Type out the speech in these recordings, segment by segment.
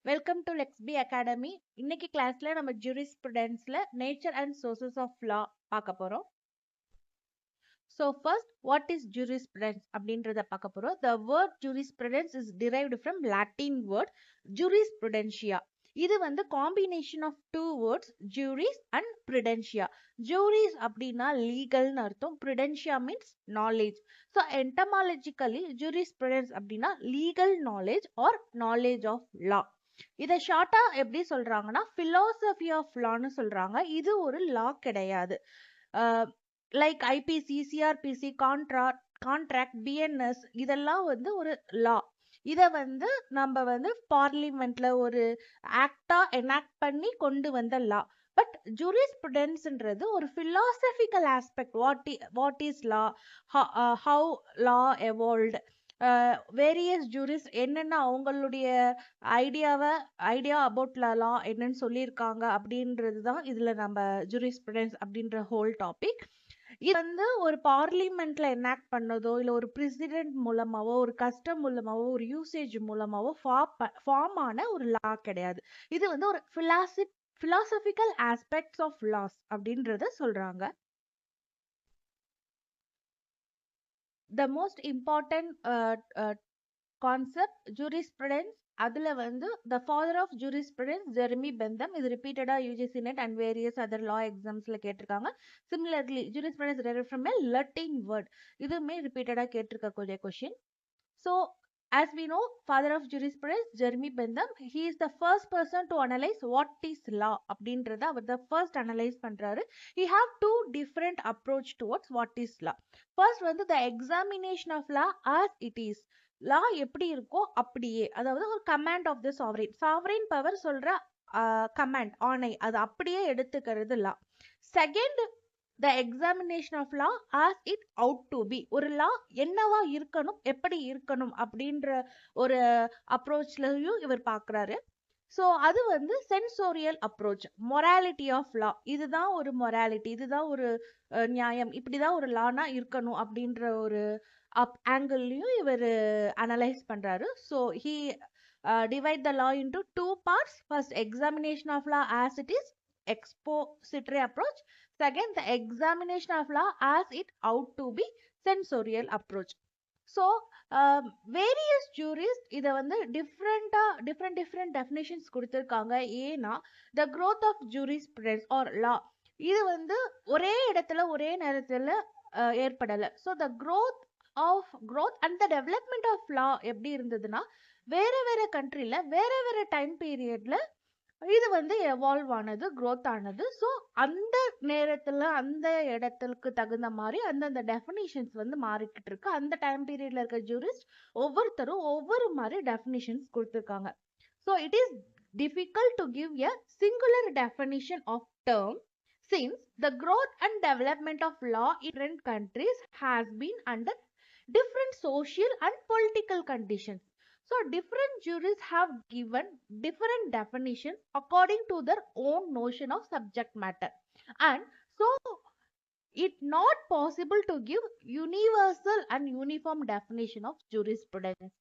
Welcome to லெக்ஸ்பி academy. இன்னைக்கு கிளாஸ்ல நம்ம ஜூரிஸ்ப்ருடென்ஸ்ல nature and sources of law பார்க்க போறோம். So first, what is jurisprudence அப்படின்றத பார்க்க போறோம். The word jurisprudence is derived from Latin word jurisprudentia. இது வந்து combination of two words, juris and prudentia. Juris அப்படின்னா லீகல்னு அர்த்தம், prudentia means knowledge. So entomologically jurisprudence அப்படின்னா legal knowledge or knowledge of law. இதை ஷார்ட்டா எப்படி சொல்றாங்கன்னா philosophy ஆஃப் லான்னு சொல்றாங்க. இது ஒரு லா கிடையாது. Like IPC, CrPC, contract, BNS இதெல்லாம் வந்து ஒரு லா. இதை வந்து நம்ம வந்து பார்லிமெண்ட்ல ஒரு ஆக்டா எனாக்ட் பண்ணி கொண்டு வந்த லா. பட் ஜூரிஸ்ப்ருடென்ஸ்ன்றது ஒரு philosophical aspect. What is law, how law evolved, various jurists என்னென்ன அவங்களுடைய ஐடியா அபவுட் லா என்னன்னு சொல்லியிருக்காங்க அப்படின்றது தான் இதுல நம்ம ஜூரிஸ்ப்ருடென்ஸ் அப்படின்ற ஹோல் டாபிக். இது வந்து ஒரு பார்லிமெண்ட்ல எனாக்ட் பண்ணதோ இல்ல ஒரு பிரசிடென்ட் மூலமாவோ ஒரு கஸ்டம் மூலமாவோ ஒரு யூசேஜ் மூலமாவோ ஃபார்ம் ஆன ஒரு லா கிடையாது. இது வந்து ஒரு philosophical aspects of laws அப்படின்றத சொல்றாங்க. The most important concept jurisprudence. அதுல வந்து the father of jurisprudence Jeremy Bentham. இது ரிப்பீட்டடா UGC NET and various other law எக்ஸாம்ஸ்ல கேட்டிருக்காங்க. Similarly jurisprudence derived from a Latin word. இதுவுமே ரிப்பீட்டடா கேட்டிருக்கக்கூடிய question. So as we know, father of jurisprudence Jeremy Bentham, he is the first person to analyze what is law அப்படின்றத அவர் தான் first analyze பண்றாரு. he have two different approach towards what is law. first வந்து the examination of law as it is. லா எப்படி இருக்கோ அப்படியே, அதாவது ஒரு command of the sovereign power சொல்ற கமாண்ட், ஆணை, அது அப்படியே எடுத்துக்கிறது law. Second, the examination of law as it ought to be. ஒரு லா என்னவா இருக்கணும், எப்படி இருக்கணும் அப்படின்ற ஒரு அப்ரோச்லயும் இவர் பார்க்குறாரு. ஸோ அது வந்து sensorial approach. Morality of law, இதுதான் ஒரு மொராலிட்டி, இதுதான் ஒரு நியாயம், இப்படிதான் ஒரு லானா இருக்கணும் அப்படின்ற ஒரு ஆங்கிள்லயும் இவர் அனலைஸ் பண்றாரு. So he divide the law into two parts. First, examination of law as it is, expository approach. Second, the examination of law as it out to be, sensorial approach. So various jurist இதை வந்து different definitions கொடுத்துருக்காங்க. ஏன்னா the growth of jurisprudence or law இது வந்து ஒரே இடத்துல ஒரே நேரத்தில் ஏற்படலை. So the growth and the development of law எப்படி இருந்ததுன்னா வேற வேற கண்ட்ரில வேற வேற டைம் பீரியட்ல இது வந்து எவால்வ் ஆனது, growth ஆனது. ஸோ அந்த நேரத்துல அந்த இடத்துக்கு தகுந்த மாதிரி அந்தந்த டெஃபினிஷன்ஸ் வந்து மாறிக்கிட்டு இருக்கு. அந்த டைம் பீரியட்ல இருக்க ஜூரிஸ்ட் ஒவ்வொருத்தரும் ஒவ்வொரு மாதிரி டெஃபினிஷன்ஸ் கொடுத்துருக்காங்க. So it is difficult to give a singular definition of term since the growth and development of law in different countries has been under different social and political conditions. So different juries have given different definitions according to their own notion of subject matter, and so it not possible to give universal and uniform definition of jurisprudence.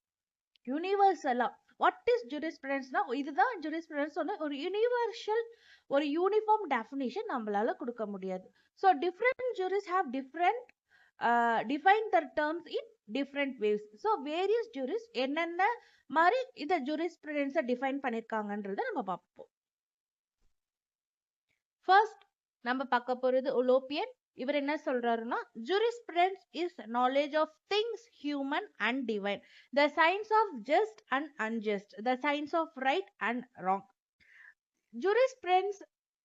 யூனிவர்சலா what is ஜூரிஸ்ப்ருடென்ஸ்னா இதுதான் jurisprudence சொன்ன ஒரு universal ஒரு uniform definition நம்மளால கொடுக்க முடியாது. So different jurists have different define their terms in different ways. So various jurists என்னென்ன மாதிரி இந்த ஜூரிஸ்ப்ருடென்ஸை டிஃபைன் பண்ணியிருக்காங்கன்றத நம்ம பார்ப்போம். ஃபர்ஸ்ட் நம்ம பார்க்க போறது ஒலோப்பியன். இவர் என்ன சொல்றாருன்னா jurisprudence is knowledge of things human and divine, the science of just and unjust, the science of right and wrong. jurisprudence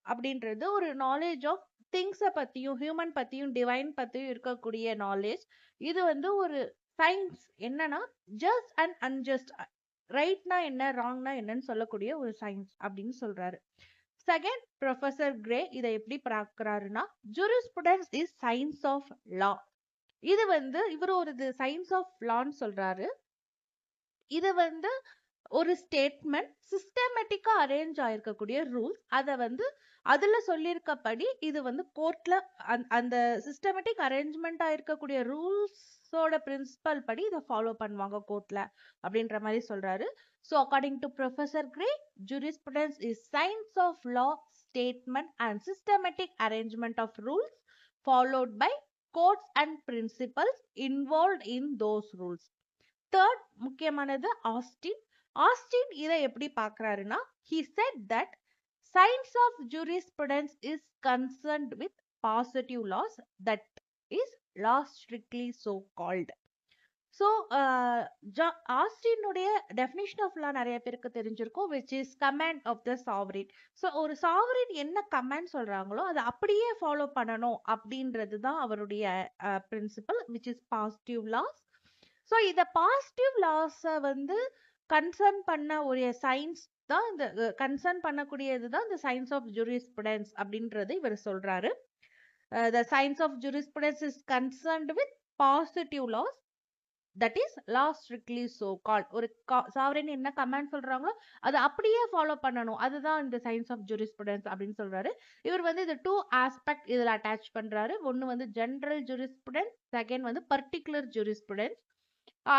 அப்படின்றது ஒரு நாலேஜ் ஆஃப் திங்ஸை பத்தியும் ஹியூமன் பத்தியும் டிவைன் பத்தியும் இருக்கக்கூடிய நாலேஜ். இது வந்து ஒரு சயின்ஸ், என்னன்னா ஜஸ்ட் அண்ட் அன்ஜஸ்ட், ரைட்னா என்ன ராங்னா என்னன்னு சொல்லக்கூடிய ஒரு சயின்ஸ் அப்படின்னு சொல்றாரு. செகண்ட், ப்ரொஃபசர் கிரே இதை எப்படி பார்க்கிறாருன்னா ஜூரிஸ்ப்ருடென்ஸ் இஸ் சயின்ஸ் ஆஃப் லா. இது வந்து இவர் ஒரு சயின்ஸ் ஆஃப் லான்னு சொல்றாரு. இது வந்து ஒரு ஸ்டேட்மெண்ட் சிஸ்டமேட்டிக்கா அரேஞ்ச் ஆயிருக்கக்கூடிய ரூல்ஸ், அதை வந்து அதுல சொல்லியிருக்கப்படி இது வந்து கோர்ட்ல அந்த சிஸ்டமேட்டிக் அரேஞ்ச்மெண்ட் ஆயிருக்கக்கூடிய ரூல்ஸ் ஸோட பிரின்சிபல் படி இதை ஃபாலோ பண்ணுவாங்க கோர்ட்ல அப்படின்ற மாதிரி சொல்றாரு. So according to professor grey, jurisprudence is science of law, statement and systematic arrangement of rules followed by courts and principles involved in those rules. Third முக்கியமானது Austin. Austin இதை எப்படி பார்க்கறாருன்னா, he said that science of jurisprudence is concerned with positive laws, that is law strictly so called. So ஆஸ்டினுடைய definition of law நிறைய பேருக்கு தெரிஞ்சிருக்கும், which is command of the sovereign. So ஒரு sovereign என்ன command சொல்றாங்களோ அதை அப்படியே ஃபாலோ பண்ணணும் அப்படின்றது தான் அவருடைய principle, which is positive laws. So இந்த பாசிட்டிவ் லாஸை வந்து கன்சர்ன் பண்ண ஒரு சயின்ஸ் தான் இந்த கன்சர்ன் பண்ணக்கூடியது தான் இந்த சயின்ஸ் ஆஃப் ஜூரிஸ்ப்ருடென்ஸ் அப்படின்றது இவர் சொல்றாரு. The science of jurisprudence is concerned with positive laws, that is law strictly so called. ஒரு சாவரின் என்ன கமாண்ட் சொல்றாங்களோ அதை அப்படியே ஃபாலோ பண்ணணும், அதுதான் இந்த சயின்ஸ் ஆஃப் ஜூரிஸ்ப்ருடென்ஸ் அப்படின்னு சொல்றாரு. இவர் வந்து இந்த 2 ஆஸ்பெக்ட் இதில் அட்டாச் பண்றாரு. ஒன்று வந்து ஜெனரல் ஜூரிஸ்ப்ருடென்ஸ், செகண்ட் வந்து பர்டிகுலர் ஜூரிஸ்ப்ருடென்ஸ்.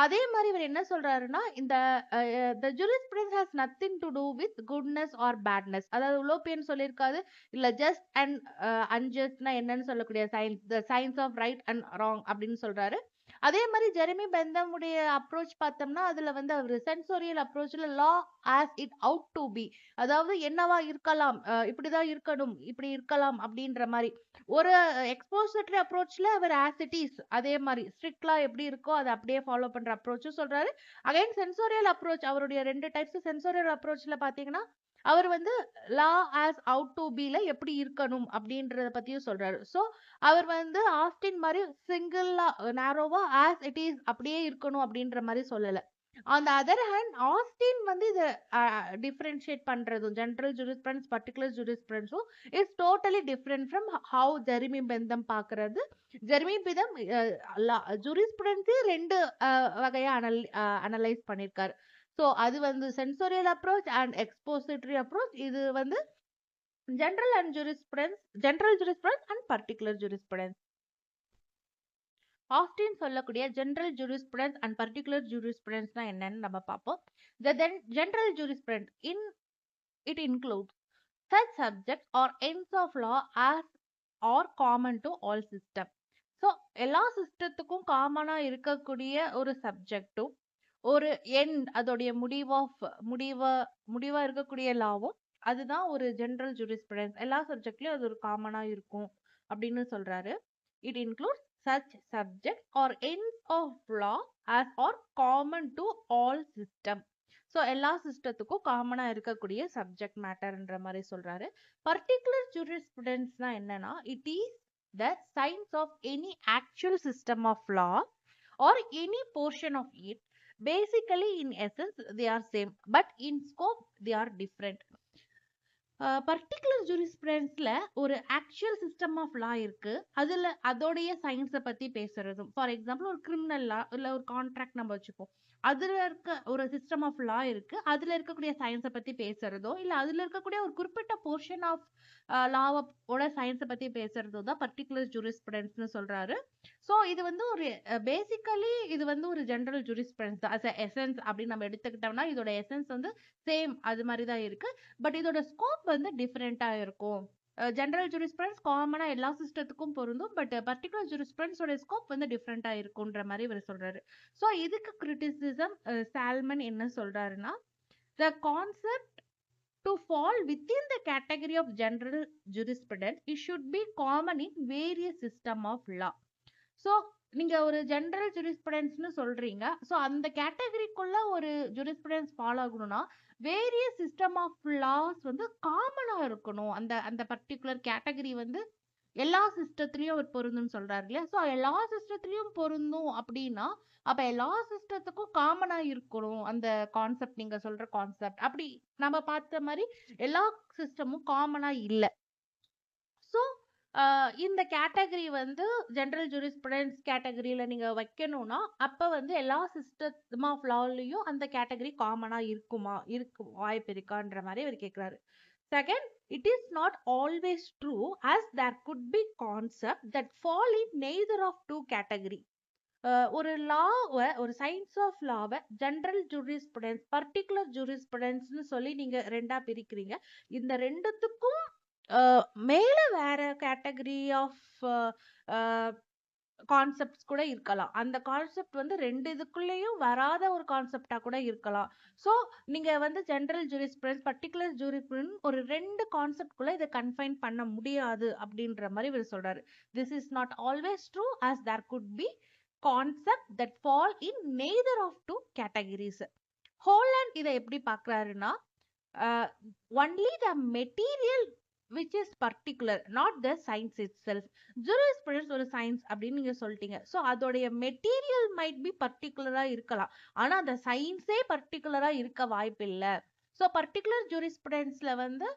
அதே மாதிரி இவர் என்ன சொல்றாருன்னா, இந்த the jurisprudence has nothing to do with goodness or badness. அதாவது உலோப்பியன் சொல்லியிருக்காது இல்ல ஜஸ்ட் அண்ட் அன்ஜஸ்ட்னா என்னன்னு சொல்லக்கூடிய science, the science of right and wrong அப்படின்னு சொல்றாரு. அதே மாதிரி ஜெரமி பெந்தம் உடைய அப்ரோச் பார்த்தோம்னா அதுல வந்து அவர் சென்சோரியல் அப்ரோச்ல law as it ought to be, அதாவது என்னவா இருக்கலாம், இப்படிதான் இருக்கணும், இப்படி இருக்கலாம் அப்படின்ற மாதிரி. ஒரு எக்ஸ்போசிட்டரி அப்ரோச்ல அவர் ஆஸ் இட் இஸ், அதே மாதிரி ஸ்ட்ரிக்ட் லா எப்படி இருக்கோ அதை அப்படியே ஃபாலோ பண்ற அப்ரோச்சும் சொல்றாரு. அகைன் சென்சோரியல் அப்ரோச், அவருடைய 2 டைப்ஸ். சென்சோரியல் அப்ரோச்ல பாத்தீங்கன்னா அவர் வந்து லா ஆஸ் அவுட் டு பில எப்படி இருக்கணும் அப்படின்றத பத்தியும் சொல்றாரு. ஸோ அவர் வந்து ஆஸ்டின் மாதிரி சிங்கிளா நேரோவா ஆஸ் இட் இஸ் அப்படியே இருக்கணும் அப்படின்ற மாதிரி சொல்லல. On the other hand Austin வந்து இதை டிஃபரன்ஷியேட் பண்றதும் ஜெனரல் ஜூரிஸ்ப்ருடென்ஸ் பர்டிகுலர் ஜூரிஸ்ப்ருடென்ஸும் is totally different from how Jeremy Bentham பார்க்கறது. ஜெரமி பெந்தம் ஜூரிஸ்ப்ருடென்ஸே 2 வகையா அனலைஸ் பண்ணியிருக்காரு. ஸோ அது வந்து sensorial approach and expository approach. இது வந்து general jurisprudence and particular jurisprudence. Austin சொல்லக்கூடிய ஜெனரல் ஜூரிஸ்ப்ருடென்ஸ் அண்ட் பர்டிகுலர் ஜூரிஸ்ப்ருடென்ஸ்னா என்னன்னு நம்ம பார்ப்போம். The general jurisprudence it includes such subjects or ends of law as are common to all system. So எல்லா சிஸ்டத்துக்கும் காமனா இருக்கக்கூடிய ஒரு சப்ஜெக்டும் ஒரு எண்ட், அதோடைய முடிவா இருக்கக்கூடிய லாவும், அதுதான் ஒரு ஜெனரல் ஜூரிஸ்ப்ருடென்ஸ். எல்லா சப்ஜெக்ட்லயும் அது ஒரு காமனா இருக்கும் அப்படின்னு சொல்றாரு. It includes such subject or ends of law as are common to all system. So எல்லா சிஸ்டத்துக்கும் காமனா இருக்கக்கூடிய சப்ஜெக்ட் மேட்டர்ன்ற மாதிரி சொல்றாரு. பர்டிகுலர் ஜூரிஸ்ப்ருடென்ஸ்னா என்னன்னா, it is the science of any actual system of law or any portion of it. Basically in essence they are same but in scope they are different. Particular ஜூரிஸ்ப்ருடென்ஸ்ல ஒரு actual system of லா இருக்கு, அதுல அதோடைய சயின்ஸை பத்தி பேசுறதும். For example ஒரு criminal லா இல்ல ஒரு கான்ட்ராக்ட் நம்ம வச்சுப்போம், அதுல இருக்க ஒரு சிஸ்டம் ஆஃப் லா இருக்கு, அதுல இருக்கக்கூடிய சயின்ஸை பத்தி பேசுறதோ இல்ல அதுல இருக்கக்கூடிய ஒரு குறிப்பிட்ட போர்ஷன் ஆஃப் லாவோட சயின்ஸை பத்தி பேசுறதோ தான் பர்டிகுலர் ஜூரிஸ்ப்ருடென்ஸ்னு சொல்றாரு. ஸோ இது வந்து ஒரு பேசிக்கலி இது வந்து ஒரு ஜெனரல் ஜூரிஸ்ப்ருடென்ஸ் தான். அஸ் எசன்ஸ் அப்படின்னு நம்ம எடுத்துக்கிட்டோம்னா இதோட எசன்ஸ் வந்து சேம் அது மாதிரி தான் இருக்கு, பட் இதோட ஸ்கோப் வந்து டிஃப்ரெண்டா இருக்கும். ஜெனரல் ஜூரிஸ்ப்ருடென்ஸ் காமனா எல்லா சிஸ்டத்துக்கும் பொருந்தும், பட் பர்டிகுலர் ஜூரிஸ்ப்ருடென்ஸோட ஸ்கோப் வந்து டிஃப்ரெண்டா இருக்கும்ன்ற மாதிரி இவர் சொல்றாரு. ஸோ இதுக்கு கிரிட்டிசிசம் சால்மன் என்ன சொல்றாருன்னா, the concept to fall within the category of general jurisprudence, it should be common in various system of law. So நீங்க ஒரு ஜெனரல் ஜூரிஸ்ப்ருடென்ஸ்னு சொல்றீங்க, ஸோ அந்த கேட்டகரிக்குள்ள ஒரு ஜூரிஸ்ப்ருடென்ஸ் ஃபாலோ ஆகணும்னா வேரியஸ் சிஸ்டம் ஆஃப் லாஸ் வந்து காமனா இருக்கணும். அந்த அந்த பர்டிகுலர் கேட்டகரி வந்து எல்லா சிஸ்டத்துலயும் அவர் பொருந்தும்னு சொல்றாரு இல்லையா. ஸோ எல்லா சிஸ்டத்துலயும் பொருந்தும் அப்படின்னா அப்ப எல்லா சிஸ்டத்துக்கும் காமனா இருக்கணும் அந்த கான்செப்ட், நீங்க சொல்ற கான்செப்ட். அப்படி நம்ம பார்த்த மாதிரி எல்லா சிஸ்டமும் காமனா இல்லை. ஸோ இந்த கேட்டகரி வந்து ஜெனரல் ஜூரிஸ்ப்ருடென்ஸ் கேட்டகரியில நீங்க வைக்கணும்னா அப்ப வந்து எல்லா சிஸ்டம் ஆஃப் லாலையும் அந்த கேட்டகரி காமனா இருக்கு வாய்ப்பு இருக்கான்ற மாதிரி அவர் கேட்கிறாரு. Second, it is not always true as there could be concept that fall in neither of two category. ஒரு லாவை, ஒரு science of லாவை general jurisprudence, particular ஜூரிஸ்ப்ருடென்ஸ்னு சொல்லி நீங்க ரெண்டா பிரிக்கிறீங்க. இந்த ரெண்டுத்துக்கும் மேல வேற கேட்டகரி ஆஃப் கான்செப்ட்ஸ் கூட இருக்கலாம். அந்த கான்செப்ட் வந்து 2 இதுக்குள்ளேயும் வராத ஒரு கான்செப்ட்டா கூட இருக்கலாம். ஸோ நீங்க வந்து ஜெனரல் ஜூரிஸ்ப்ருடென்ஸ், பர்ட்டிகுலர் ஜூரிஸ்ப்ருடென்ஸ் ஒரு 2 கான்செப்ட்குள்ள இத கன்ஃபைன் பண்ண முடியாது அப்படின்ற மாரி இவரு சொல்றாரு. This is not always true as there could be concepts that fall in neither of two categories. Holland இத எப்படி பார்க்கறாருன்னா, only the material which is particular, not the science itself. ஜூரிஸ்ப்ருடென்ஸ் ஒரு சயின்ஸ் அப்படின்னு நீங்க சொல்லிட்டீங்க. ஸோ அதோடைய மெட்டீரியல் மைட் பி பர்டிகுலரா இருக்கலாம். ஆனா அந்த சயின்ஸே பர்டிகுலரா இருக்க வாய்ப்பில்ல. ஸோ பர்டிகுலர் ஜூரிஸ்ப்ருடென்ஸ்ல வந்து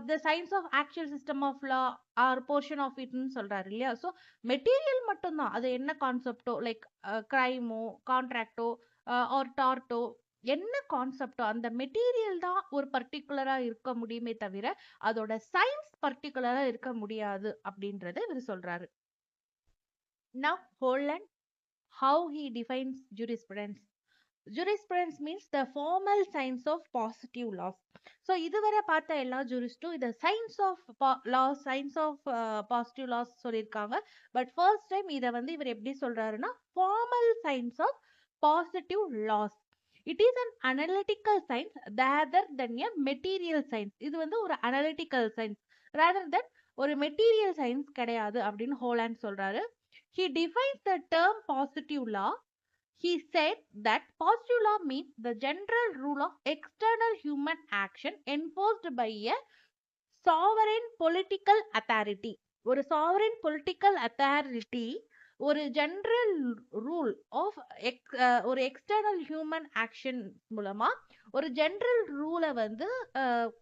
the science of actual system of law or portion of இட்னு சொல்றாரு இல்லையா? ஸோ மெட்டீரியல் மட்டும்தான், அது என்ன கான்செப்டோ, லைக் கிரைமோ, கான்ட்ராக்டோ ஆர் டார்ட்டோ, என்ன கான்செப்டோ அந்த மெட்டீரியல் தான் ஒரு பர்டிகுலரா இருக்க முடியுமே தவிர அதோட சயின்ஸ் பர்டிகுலரா இருக்க முடியாது அப்படின்றத இவர் சொல்றாரு. Now Holland, how he defines jurisprudence. Jurisprudence means the formal science of positive laws. So இதுவரை பார்த்த எல்லா ஜூரிஸ்டும் இத science of laws, science of positive laws சொல்லியிருக்காங்க. பட் ஃபர்ஸ்ட் டைம் இதை வந்து இவர் எப்படி சொல்றாருன்னா formal science of positive laws. It is an analytical science rather than a material science. இது வந்து ஒரு அனலிட்டிக்கல் சயின்ஸ் ரேதர் தென் ஒரு மெட்டீரியல் சயின்ஸ் கிடையாது அப்படின்னு ஹோலாண்ட் சொல்றாரு. He defines the term positive law. He said that positive law means the general rule of external human action enforced by a sovereign political authority. ஒரு sovereign political authority ஒரு general rule of ஒரு external human action மூலமா ஒரு general ரூலை வந்து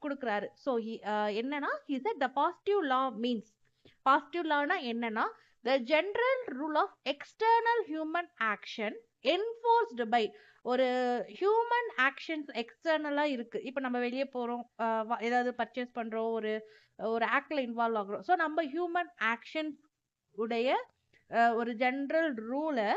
கொடுக்குறாரு. So என்னன்னா he said the positive law means, positive லானா என்னன்னா the general rule of external human action enforced by, ஒரு ஹியூமன் ஆக்ஷன்ஸ் எக்ஸ்டர்னலா இருக்கு. இப்போ நம்ம வெளியே போறோம், ஏதாவது பர்ச்சேஸ் பண்றோம், ஒரு ஆக்ட்ல இன்வால்வ் ஆகுறோம். ஸோ நம்ம ஹியூமன் ஆக்ஷன் உடைய ஒரு ஜெனரல் ரூலை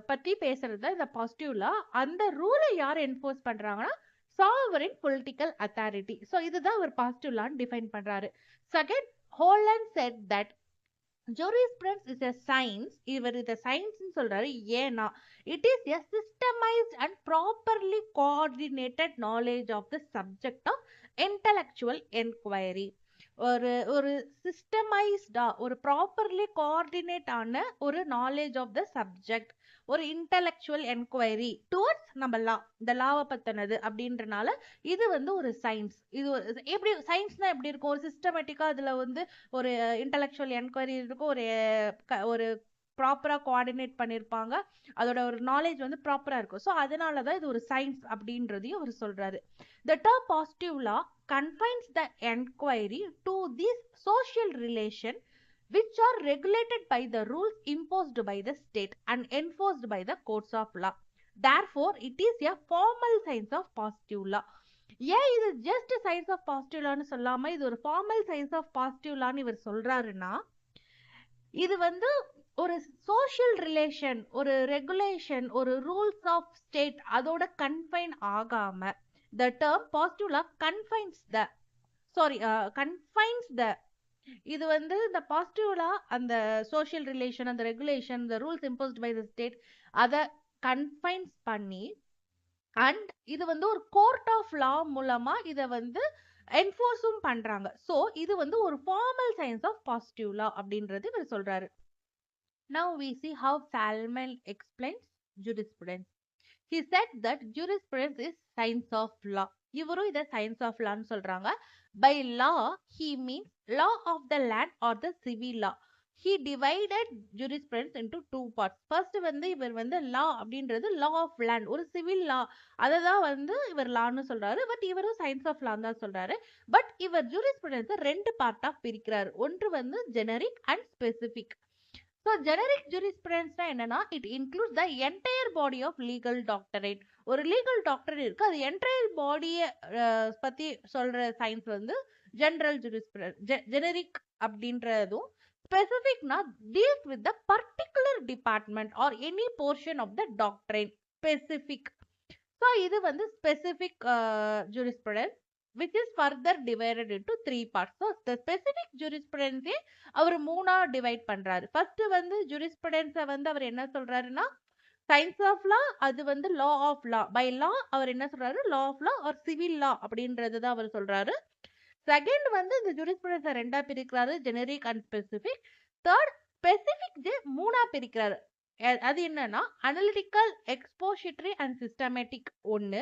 பத்தி பேசுறது தான் இந்த பாசிட்டிவ் லா. அந்த ரூலை யார் என்ஃபோர்ஸ் பண்றாங்கன்னா சாவரின் பொலிட்டிக்கல் அத்தாரிட்டி. ஸோ இதுதான் ஒரு பாசிட்டிவ் லான்னு டிஃபைன் பண்றாரு. Second, Holland set that jurisprudence is a science. இவர் இதை சயின்ஸ் சொல்றாரு. ஏன்னா it is a systemized and properly coordinated knowledge of the subject of intellectual inquiry. ஒரு சிஸ்டமைஸ்டா, ஒரு ப்ராப்பர்லி கோஆர்டினேட் ஆன ஒரு நாலேஜ் ஆஃப் த சப்ஜெக்ட், ஒரு இன்டலெக்சுவல் என்கொயரி டுவர்ட்ஸ் நம்ம லா, இந்த லாவை பத்தினது அப்படின்றனால இது வந்து ஒரு சயின்ஸ். இது எப்படி சயின்ஸ்னா எப்படி இருக்கும், ஒரு சிஸ்டமேட்டிக்கா அதுல வந்து ஒரு இன்டலெக்சுவல் என்கொயரி இருக்கும், ஒரு ப்ராப்பரா கோஆர்டினேட் பண்ணியிருப்பாங்க, அதோட ஒரு நாலேஜ் வந்து ப்ராப்பரா இருக்கும். ஸோ அதனாலதான் இது ஒரு சயின்ஸ் அப்படின்றதையும் அவர் சொல்றாரு. The term positive law confines the enquiry to these social relations which are regulated by the rules imposed by the state and enforced by the courts of law. Therefore, it is a formal science of positive law. ஏன் இது just science of positive லான்னு சொல்லாம இது ஒரு formal science of positive லான்னு இவர் சொல்றாருன்னா, இது வந்து ஒரு சோஷியல் ரிலேஷன், ஒரு ரெகுலேஷன், ஒரு ரூல்ஸ் ஆஃப் ஸ்டேட் அதோட கன்ஃபைன் ஆகாம, the term positive law confines the, இது வந்து இந்த பாசிட்டிவ் லா அந்த சோஷியல் ரிலேஷன், அந்த regulation, the rules imposed by the state அதை கன்ஃபைன்ஸ் பண்ணி, அண்ட் இது வந்து ஒரு கோர்ட் ஆஃப் லா மூலமா இதை வந்து என்ஃபோர்ஸும் பண்றாங்க. ஸோ இது வந்து ஒரு ஃபார்மல் சயின்ஸ் ஆஃப் பாசிட்டிவ் லா அப்படின்றது இவர் சொல்றாரு. Now we see how Salmon explains jurisprudence. He said that jurisprudence is science of law. இவரும் இதை சயின்ஸ் ஆஃப் லான்னு சொல்றாங்க. By law he means law of the land or the civil law. He divided jurisprudence into two parts. First வந்து இவர் வந்து law அப்படின்றது law of land, ஒரு civil லா, அதை தான் வந்து இவர் லான்னு சொல்றாரு. பட் இவரும் சயின்ஸ் ஆஃப் லா தான் சொல்றாரு. பட் இவர் jurisprudence ரெண்டு பார்ட்டா பிரிக்கிறார். ஒன்று வந்து generic and specific. So generic jurisprudence என்னன்னா, it includes the entire body of legal doctrine. ஒரு லீகல் டாக்டர் இருக்கு, அது என்டையர் பாடியை பத்தி சொல்ற சயின்ஸ் வந்து ஜெனரல் ஜூரிஸ்ப்ருடென்ஸ். ஜெனரிக் அப்படின்றதும் Specific deals with the particular department or any portion of the doctrine. Specific. So இது வந்து specific jurisprudence which is further divided into 3 parts. So the specific jurisprudence அவர் மூணா டிவைட் பண்றாரு. First வந்து jurisprudence வந்து அவர் என்ன சொல்றாருன்னா science of law, அது வந்து லா ஆஃப் லா. பை லா அவர் என்ன சொல்றாரு, law of law or civil law அப்படின்றது தான் அவர் சொல்றாரு. செகண்ட் வந்து இந்த ஜூரிஸ்ப்ருடன்ஸை ரெண்டா பிரிக்கிறாரு, generic and specific. Third specific மூணா பிரிக்கிறாரு. அது என்னன்னா அனலிட்டிக்கல், எக்ஸ்போசிட்டரி அண்ட் சிஸ்டமேட்டிக் ஒன்னு.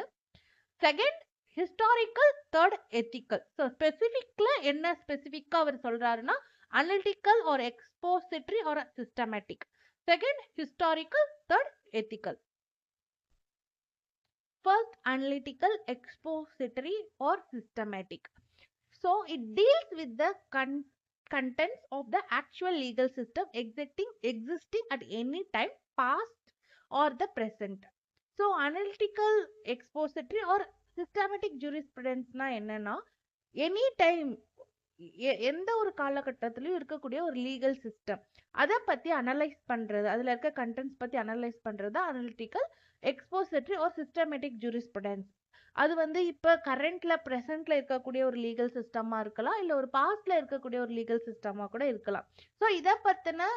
Second historical, third ethical. So ஸ்பெசிபிக்ல என்ன ஸ்பெசிபிக்கா அவர் சொல்றாருன்னா analytical or expository or systematic. Second historical, third ethical. First analytical, expository or systematic. So it deals with the contents of the actual legal system existing at any time, past or the present. So analytical, expository or systematic jurisprudence na என்னன்னா any time எந்த ஒரு காலகட்டத்திலையும் இருக்கக்கூடிய ஒரு legal system அதை பத்தி analyse பண்றது, அதுல இருக்க கண்டென்ட்ஸ் பத்தி அனலைஸ் பண்றது அனலிட்டிக்கல், எக்ஸ்போசிட்டரி ஆர் சிஸ்டமேட்டிக் ஜூரிஸ்ப்ருடன்ஸ். அது வந்து இப்ப கரண்ட்ல பிரசன்ட்ல இருக்கக்கூடிய ஒரு லீகல் சிஸ்டமா இருக்கலாம், இல்ல ஒரு பாஸ்ட்ல இருக்கக்கூடிய ஒரு லீகல் சிஸ்டமா கூட இருக்கலாம். ஸோ இதை பத்தின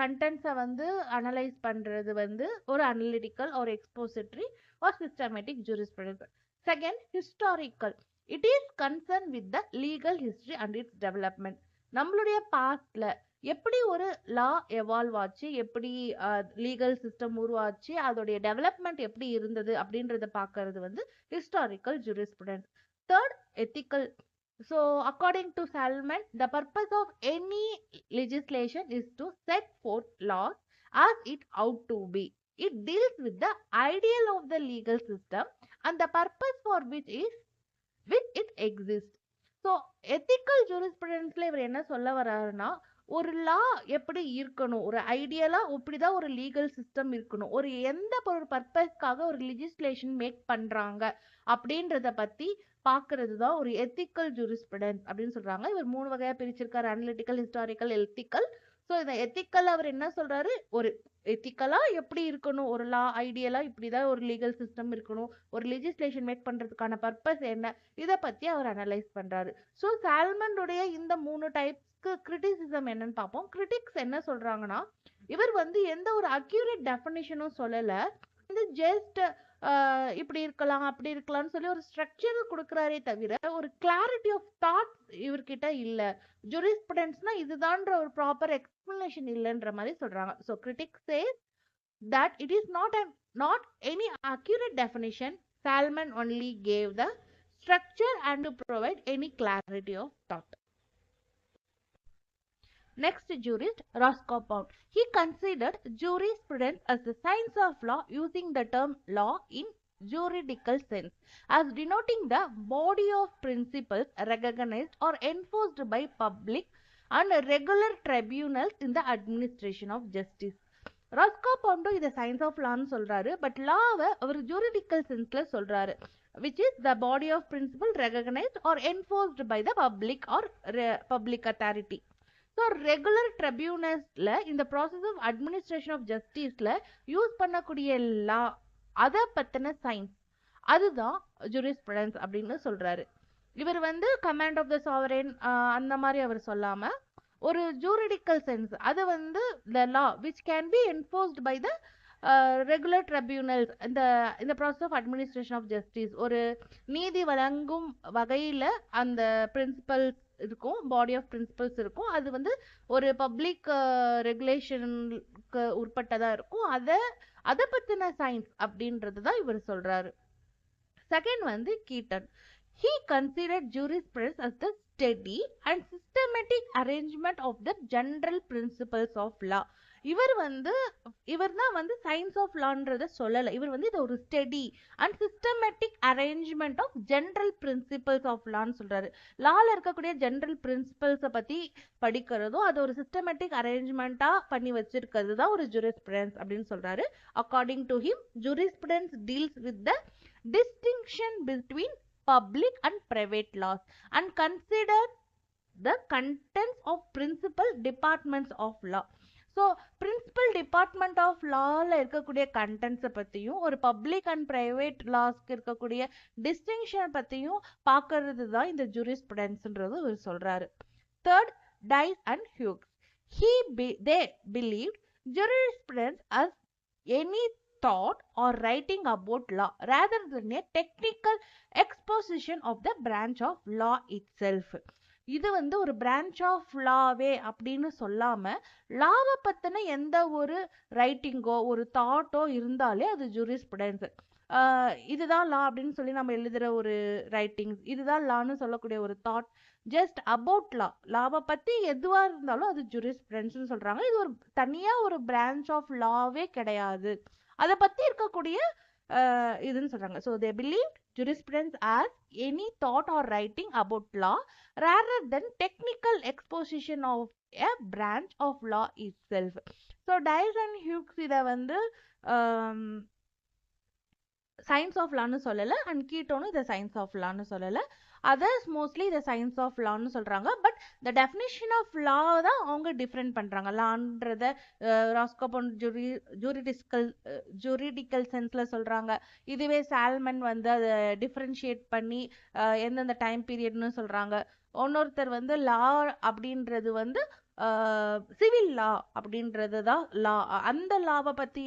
கண்டென்ட்ஸை வந்து அனலைஸ் பண்றது வந்து ஒரு அனலிட்டிக்கல் ஒரு expository or systematic jurisprudence. Second historical. It is concerned with the legal history and its development. நம்மளுடைய பாஸ்ட்ல எப்படி ஒரு லா எவால்வ் ஆச்சு, எப்படி லீகல் சிஸ்டம் உருவாச்சு, அதோடைய டெவலப்மெண்ட் எப்படி இருந்தது அப்படின்றத பார்க்கறது வந்து historical jurisprudence. Third ethical. So according to Salman, the purpose of any legislation is to set forth laws as it ought to be. It deals with the ideal of the legal system and the purpose for which it exists. So ethical ஜூரிஸ்ப்ருடன்ஸ்ல இவர் என்ன சொல்ல வர்றாருன்னா ஒரு லா எப்படி இருக்கணும், ஒரு ஐடியலா இப்படிதான் ஒரு லீகல் சிஸ்டம் இருக்கணும், ஒரு எந்த ஒரு பர்பஸ்க்காக ஒரு லெஜிஸ்லேஷன் மேக் பண்றாங்க அப்படின்றத பத்தி பாக்குறது தான் ஒரு எத்திக்கல் ஜூரிஸ்ப்ருடன்ஸ் அப்படின்னு சொல்றாங்க. இவர் மூணு வகையா பிரிச்சிருக்காரு, அனலிட்டிக்கல், ஹிஸ்டாரிக்கல், எத்திக்கல். ஸோ இந்த எத்திக்கல் அவர் என்ன சொல்றாரு, ஒரு எத்திக்கலா எப்படி இருக்கணும், ஒரு லா ஐடியலா இப்படிதான் ஒரு லீகல் சிஸ்டம் இருக்கணும், ஒரு லெஜிஸ்லேஷன் மேக் பண்றதுக்கான பர்பஸ் என்ன, இதை பத்தி அவர் அனலைஸ் பண்றாரு. ஸோ சால்மனுடைய இந்த மூணு டைப்ஸ்க்கு கிரிட்டிசிசம் என்னன்னு பார்ப்போம். கிரிட்டிக்ஸ் என்ன சொல்றாங்கன்னா இவர் வந்து எந்த ஒரு அக்யூரேட் டெஃபினிஷனும் சொல்லல, இது ஜஸ்ட் இப்படி இருக்கலாம் அப்படி இருக்கலாம்னு சொல்லி ஒரு ஸ்ட்ரக்சர் கொடுக்குறாரே தவிர ஒரு கிளாரிட்டி ஆஃப் தாட்ஸ் இவர்கிட்ட இல்ல. ஜூரிஸ்ப்ருடன்ஸ்னா இதுதான்ற ஒரு ப்ராப்பர் எக்ஸ்பிளனேஷன் இல்லைன்ற மாதிரி சொல்றாங்க. So critics says that it is not any accurate definition. Salman only gave the structure and to provide any clarity of thought. Next jurist, Roscoe. He considered jurisprudence as the science of law using the term law in juridical sense as denoting the body of principles recognized or enforced by public and regular tribunals in the administration of justice. Roscoe Pound இதை science of லான்னு சொல்றாரு, but லாவை our juridical சென்ஸ்ல சொல்றாரு, which is the body of principle recognized or enforced by the public or public authority. So regular ட்ரிபியூனல்ஸ்ல இந்த process of administration of ஜஸ்டிஸ்ல use பண்ணக்கூடிய law, அதை பத்தின சயின்ஸ், அதுதான் ஜூரிஸ்ப்ருடன்ஸ் அப்படின்னு சொல்றாரு. இவர் வந்து கமாண்ட் ஆஃப் த சாவரேன் அந்த மாதிரி அவர் சொல்லாம ஒரு ஜூரிடிக்கல் சென்ஸ், அது வந்து the law which can be enforced by the regular tribunals, இந்த process of administration of justice, ஒரு நீதி வழங்கும் வகையில அந்த பிரின்சிபல்ஸ் இருக்கும், பாடி ஆஃப் பிரின்சிபல்ஸ் இருக்கும், அது வந்து ஒரு பப்ளிக் ரெகுலேஷனுக்கு உட்பட்டதா இருக்கும், அதை பத்தின சயின்ஸ் அப்படின்றது தான் இவர் சொல்றாரு. செகண்ட் வந்து Keaton. He considered jurisprudence as the steady and systematic arrangement of the general principles of law. இவர் தான் வந்து சயின்ஸ் ஆஃப் லான்றத சொல்லல, இவர் வந்து இது ஒரு steady and systematic arrangement of general principles of லான்னு சொல்றாரு. லால இருக்கக்கூடிய ஜென்ரல் பிரின்சிபல்ஸை பத்தி படிக்கிறதும் அது ஒரு சிஸ்டமேட்டிக் அரேஞ்ச்மெண்டா பண்ணி வச்சிருக்கிறது தான் ஒரு ஜூரிஸ்ப்ருடன்ஸ் அப்படின்னு சொல்றாரு. According to him, jurisprudence deals with the distinction between public and private laws and consider the contents of principal departments of law. So principal department of லாவில் இருக்கக்கூடிய கண்டென்ட்ஸை பற்றியும் ஒரு பப்ளிக் அண்ட் ப்ரைவேட் லாஸ்க்கு இருக்கக்கூடிய டிஸ்டிங்ஷனை பற்றியும் பார்க்கறது தான் இந்த ஜூரிஸ்ப்ருடென்ஸ்ன்றது அவர் சொல்கிறாரு. Third, Dias and Hughes. They believed jurisprudence as any thought or writing about law rather than a technical exposition of the branch of law itself. இது வந்து ஒரு பிரான்ச் ஆஃப் லாவே அப்படின்னு சொல்லாம லாவை பத்தின எந்த ஒரு ரைட்டிங்கோ ஒரு தாட்டோ இருந்தாலே அது ஜூரிஸ்ப்ருடென்ஸ். இதுதான் லா அப்படின்னு சொல்லி நம்ம எழுதுற ஒரு ரைட்டிங்ஸ், இதுதான் லான்னு சொல்லக்கூடிய ஒரு தாட், ஜஸ்ட் அபவுட் லா, லாவை பத்தி எதுவா இருந்தாலும் அது ஜூரிஸ்ப்ருடென்ஸ்னு சொல்றாங்க. இது ஒரு தனியா ஒரு பிரான்ச் ஆஃப் லாவே கிடையாது, அதை பத்தி இருக்கக்கூடிய இதுன்னு சொல்றாங்க. So they believe jurisprudence as any thought or writing about law rather than technical exposition of a branch of law itself. So Dice and Hughes இதை வந்து சயின்ஸ் ஆஃப் லான்னு சொல்லலை, அண்ட் கீட்டோனும் இதை சயின்ஸ் ஆஃப் லான்னு சொல்லலை. அதர்ஸ் மோஸ்ட்லி இதை science of லான்னு சொல்கிறாங்க. But the definition of law தான் அவங்க டிஃப்ரெண்ட் பண்ணுறாங்க. லான்றத ராஸ்கோபன் ஜூரிடிக்கல் சென்ஸில் சொல்கிறாங்க. இதுவே சால்மன் வந்து அதை டிஃப்ரென்ஷியேட் பண்ணி எந்தெந்த டைம் பீரியட்னு சொல்கிறாங்க. இன்னொருத்தர் வந்து லா அப்படின்றது வந்து சிவில் லா அப்படின்றது தான் லா, அந்த லாவை பற்றி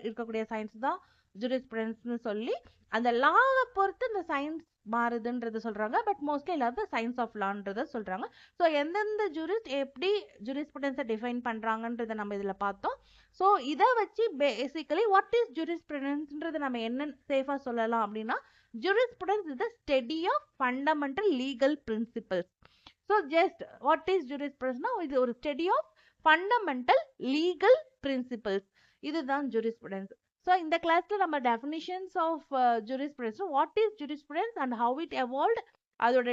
இருக்கக்கூடிய சயின்ஸ் தான் ஜூரிஸ்ப்ருடென்ஸ்னு சொல்லி அந்த லாவை பொறுத்து இந்த சயின்ஸ் மாறுதுன்றது சொல்றாங்க. பட் மோஸ்ட்லி எல்லாரும் சயின்ஸ் ஆஃப் லான்றத சொல்றாங்க. ஸோ எந்தெந்த ஜூரிஸ்ட் எப்படி ஜூரிஸ்ப்ருடென்ஸை டிஃபைன் பண்றாங்கன்றதை நம்ம இதில் பார்த்தோம். ஸோ இதை வச்சு பேசிக்கலி வாட் இஸ் ஜூரிஸ்ப்ருடென்ஸ்ன்றதை நம்ம என்ன சேஃபாக சொல்லலாம் அப்படின்னா, jurisprudence is the study of fundamental legal principles. So just what is ஜூரிஸ்ப்ருடென்ஸ்னா இது ஒரு study of fundamental legal principles, இதுதான் ஜூரிஸ்ப்ருடென்ஸ். ஸோ இந்த கிளாஸில் நம்ம definitions of jurisprudence, what is jurisprudence and how it evolved, அதோட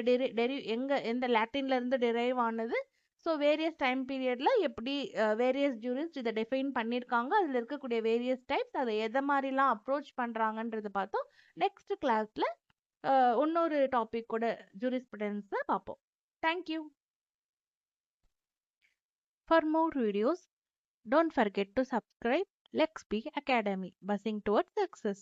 எந்த லாட்டின்ல இருந்து டிரைவ் ஆனது, ஸோ வேரியஸ் டைம் பீரியட்ல எப்படி வேரியஸ் ஜூரிஸ்ட் இதை டிஃபைன் பண்ணியிருக்காங்க, அதில் இருக்கக்கூடிய வேரியஸ் டைப்ஸ், அதை எதை மாதிரிலாம் அப்ரோச் பண்ணுறாங்கன்றது பார்த்தோம். நெக்ஸ்ட் கிளாஸில் இன்னொரு டாபிக் கூட ஜூரிஸ்ப்ருடென்ஸை பார்ப்போம். Thank you. For more videos, don't forget to subscribe Lex P Academy, buzzing towards success.